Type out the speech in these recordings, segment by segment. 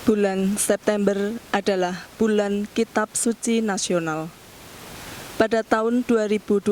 Bulan September adalah bulan Kitab Suci Nasional. Pada tahun 2020,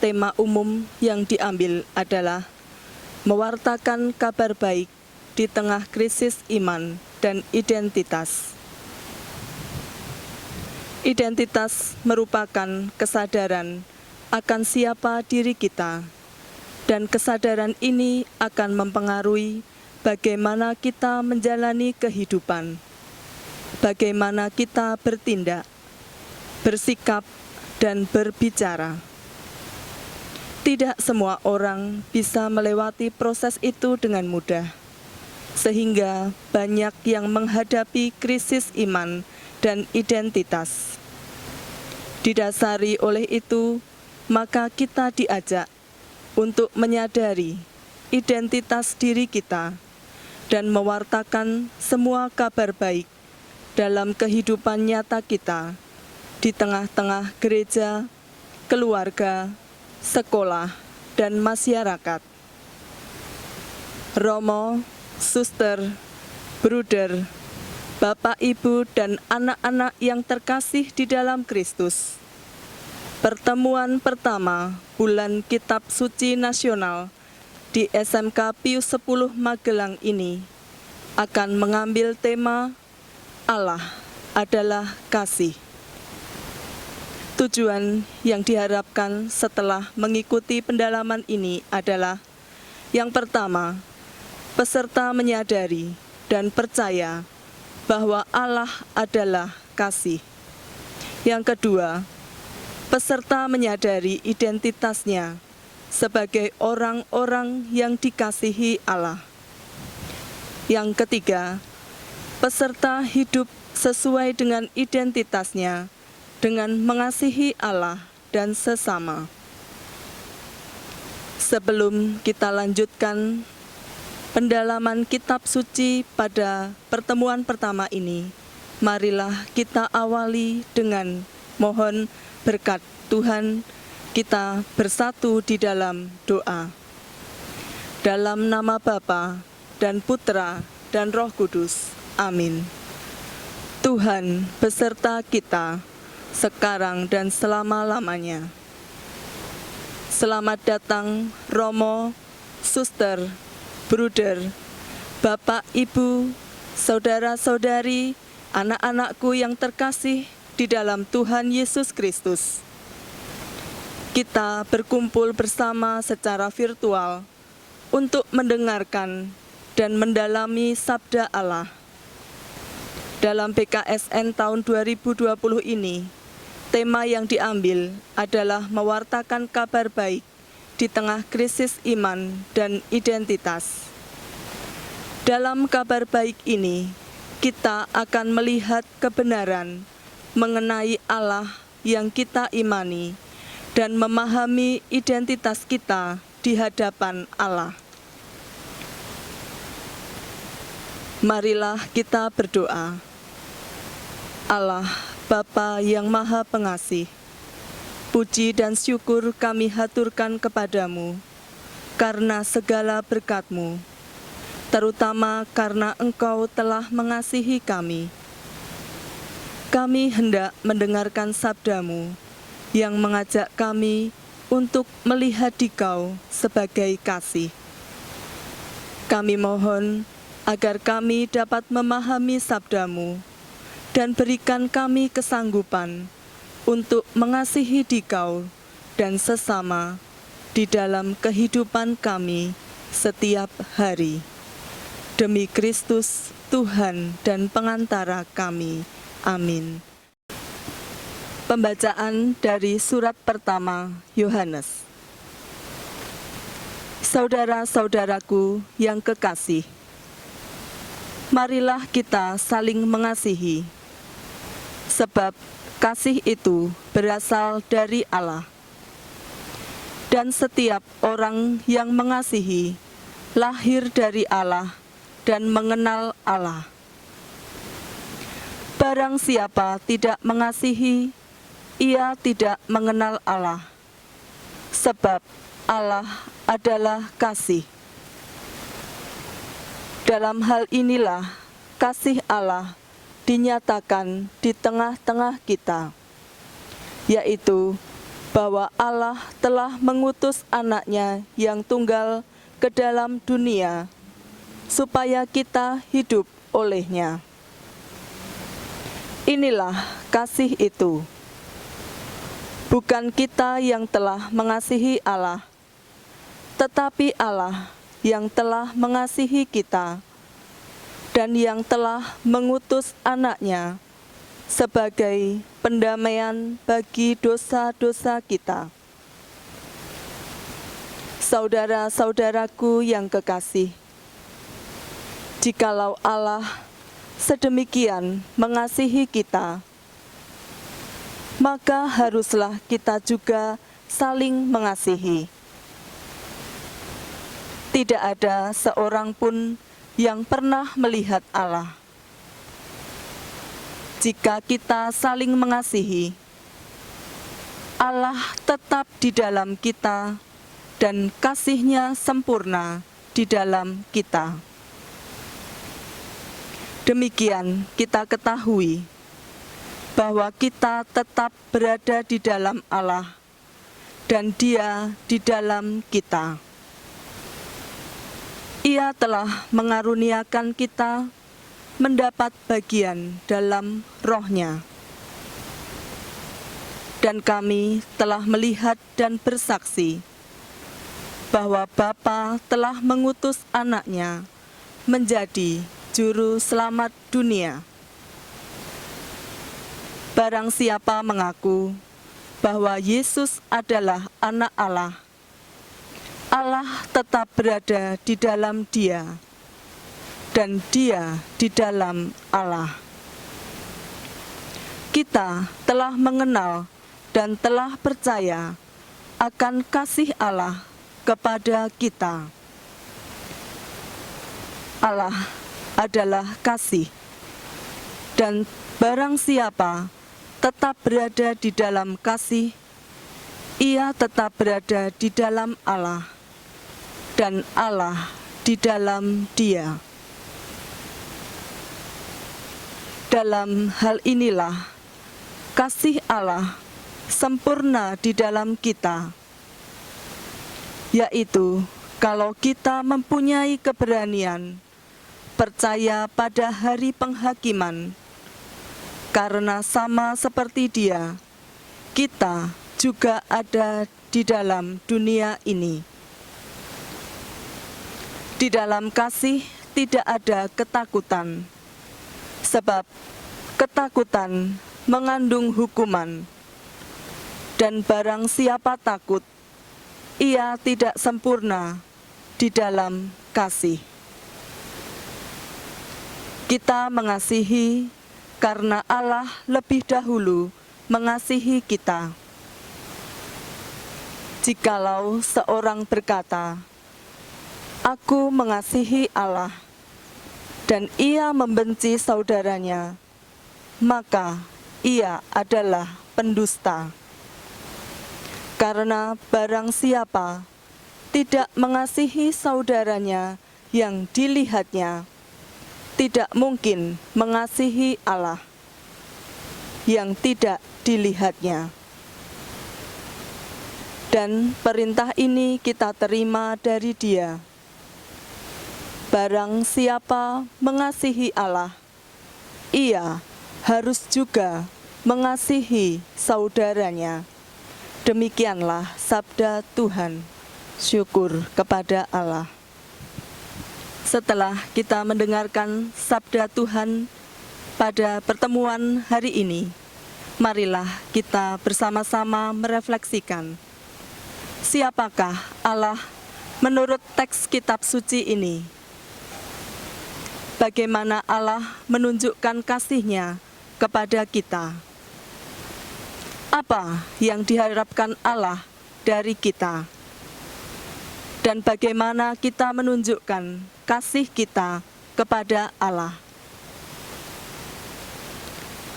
tema umum yang diambil adalah mewartakan kabar baik di tengah krisis iman dan identitas. Identitas merupakan kesadaran akan siapa diri kita, dan kesadaran ini akan mempengaruhi bagaimana kita menjalani kehidupan, bagaimana kita bertindak, bersikap, dan berbicara. Tidak semua orang bisa melewati proses itu dengan mudah, sehingga banyak yang menghadapi krisis iman dan identitas. Didasari oleh itu, maka kita diajak untuk menyadari identitas diri kita dan mewartakan semua kabar baik dalam kehidupan nyata kita di tengah-tengah gereja, keluarga, sekolah, dan masyarakat. Romo, suster, bruder, Bapak, Ibu, dan anak-anak yang terkasih di dalam Kristus, pertemuan pertama bulan Kitab Suci Nasional di SMK Pius X Magelang ini akan mengambil tema Allah adalah kasih. Tujuan yang diharapkan setelah mengikuti pendalaman ini adalah: yang pertama, peserta menyadari dan percaya bahwa Allah adalah kasih. Yang kedua, peserta menyadari identitasnya sebagai orang-orang yang dikasihi Allah. Yang ketiga, peserta hidup sesuai dengan identitasnya dengan mengasihi Allah dan sesama. Sebelum kita lanjutkan pendalaman kitab suci pada pertemuan pertama ini, marilah kita awali dengan mohon berkat Tuhan. Kita bersatu di dalam doa. Dalam nama Bapa dan Putra dan Roh Kudus. Amin. Tuhan beserta kita sekarang dan selama-lamanya. Selamat datang Romo, suster, bruder, Bapak, Ibu, saudara-saudari, anak-anakku yang terkasih di dalam Tuhan Yesus Kristus. Kita berkumpul bersama secara virtual untuk mendengarkan dan mendalami sabda Allah. Dalam PKSN tahun 2020 ini, tema yang diambil adalah mewartakan kabar baik di tengah krisis iman dan identitas. Dalam kabar baik ini, kita akan melihat kebenaran mengenai Allah yang kita imani dan memahami identitas kita di hadapan Allah. Marilah kita berdoa. Allah, Bapa yang Maha Pengasih, puji dan syukur kami haturkan kepadamu karena segala berkat-Mu, terutama karena Engkau telah mengasihi kami. Kami hendak mendengarkan sabda-Mu yang mengajak kami untuk melihat Dikau sebagai kasih. Kami mohon agar kami dapat memahami sabda-Mu dan berikan kami kesanggupan untuk mengasihi Dikau dan sesama di dalam kehidupan kami setiap hari. Demi Kristus, Tuhan dan pengantara kami. Amin. Pembacaan dari surat pertama Yohanes. Saudara-saudaraku yang kekasih, marilah kita saling mengasihi, sebab kasih itu berasal dari Allah. Dan setiap orang yang mengasihi lahir dari Allah dan mengenal Allah. Barang siapa tidak mengasihi, ia tidak mengenal Allah, sebab Allah adalah kasih. Dalam hal inilah kasih Allah dinyatakan di tengah-tengah kita, yaitu bahwa Allah telah mengutus anaknya yang tunggal ke dalam dunia, supaya kita hidup olehnya. Inilah kasih itu. Bukan kita yang telah mengasihi Allah, tetapi Allah yang telah mengasihi kita dan yang telah mengutus anaknya sebagai pendamaian bagi dosa-dosa kita. Saudara-saudaraku yang kekasih, jikalau Allah sedemikian mengasihi kita, maka haruslah kita juga saling mengasihi. Tidak ada seorang pun yang pernah melihat Allah. Jika kita saling mengasihi, Allah tetap di dalam kita dan kasih-Nya sempurna di dalam kita. Demikian kita ketahui bahwa kita tetap berada di dalam Allah dan Dia di dalam kita. Ia telah mengaruniakan kita mendapat bagian dalam Roh-Nya. Dan kami telah melihat dan bersaksi bahwa Bapa telah mengutus anaknya menjadi juru selamat dunia. Barang siapa mengaku bahwa Yesus adalah anak Allah, Allah tetap berada di dalam Dia, dan Dia di dalam Allah. Kita telah mengenal dan telah percaya akan kasih Allah kepada kita. Allah adalah kasih, dan barang siapa tetap berada di dalam kasih, ia tetap berada di dalam Allah, dan Allah di dalam Dia. Dalam hal inilah kasih Allah sempurna di dalam kita, yaitu kalau kita mempunyai keberanian percaya pada hari penghakiman, karena sama seperti Dia, kita juga ada di dalam dunia ini. Di dalam kasih tidak ada ketakutan, sebab ketakutan mengandung hukuman, dan barang siapa takut, ia tidak sempurna di dalam kasih. Kita mengasihi karena Allah lebih dahulu mengasihi kita. Jikalau seorang berkata, "Aku mengasihi Allah," dan ia membenci saudaranya, maka ia adalah pendusta. Karena barang siapa tidak mengasihi saudaranya yang dilihatnya, tidak mungkin mengasihi Allah yang tidak dilihatnya. Dan perintah ini kita terima dari Dia. Barang siapa mengasihi Allah, ia harus juga mengasihi saudaranya. Demikianlah sabda Tuhan. Syukur kepada Allah. Setelah kita mendengarkan sabda Tuhan pada pertemuan hari ini, marilah kita bersama-sama merefleksikan siapakah Allah menurut teks kitab suci ini. Bagaimana Allah menunjukkan kasih-Nya kepada kita. Apa yang diharapkan Allah dari kita. Dan bagaimana kita menunjukkan kasih kita kepada Allah.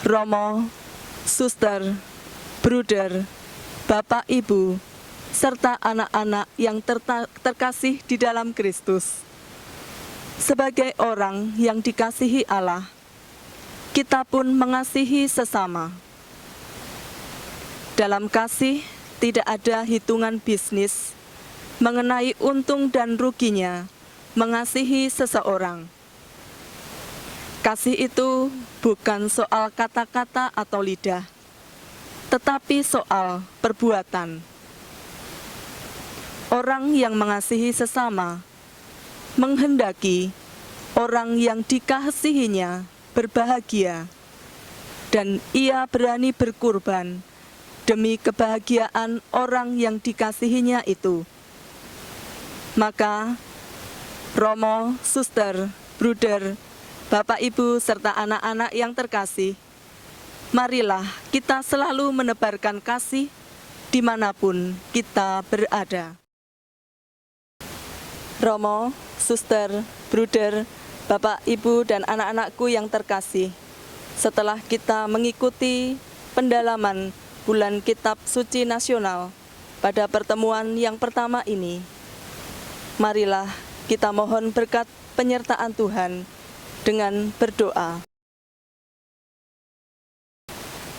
Romo, suster, bruder, Bapak, Ibu, serta anak-anak yang terkasih di dalam Kristus. Sebagai orang yang dikasihi Allah, kita pun mengasihi sesama. Dalam kasih, tidak ada hitungan bisnis mengenai untung dan ruginya mengasihi seseorang. Kasih itu bukan soal kata-kata atau lidah, tetapi soal perbuatan. Orang yang mengasihi sesama menghendaki orang yang dikasihinya berbahagia, dan ia berani berkorban demi kebahagiaan orang yang dikasihinya itu. Maka, Romo, suster, bruder, Bapak, Ibu, serta anak-anak yang terkasih, marilah kita selalu menebarkan kasih dimanapun kita berada. Romo, suster, bruder, Bapak, Ibu, dan anak-anakku yang terkasih, setelah kita mengikuti pendalaman Bulan Kitab Suci Nasional pada pertemuan yang pertama ini, marilah kita mohon berkat penyertaan Tuhan dengan berdoa.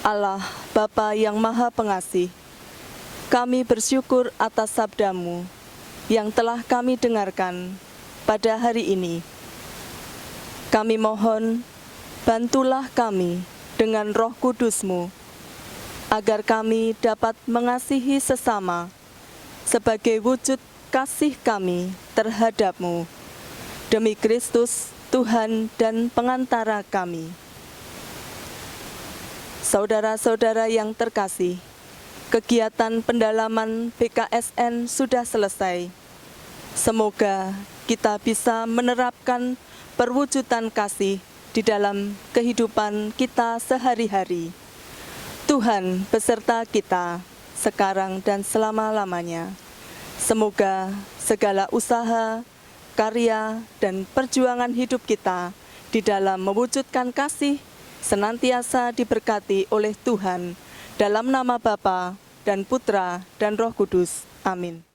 Allah, Bapa yang Maha Pengasih, kami bersyukur atas sabda-Mu yang telah kami dengarkan pada hari ini. Kami mohon, bantulah kami dengan Roh Kudus-Mu, agar kami dapat mengasihi sesama sebagai wujud kasih kami terhadap-Mu. Demi Kristus, Tuhan dan pengantara kami. Saudara-saudara yang terkasih, kegiatan pendalaman BKSN sudah selesai. Semoga kita bisa menerapkan perwujudan kasih di dalam kehidupan kita sehari-hari. Tuhan beserta kita sekarang dan selama-lamanya. Semoga segala usaha, karya, dan perjuangan hidup kita di dalam mewujudkan kasih senantiasa diberkati oleh Tuhan dalam nama Bapa dan Putra dan Roh Kudus. Amin.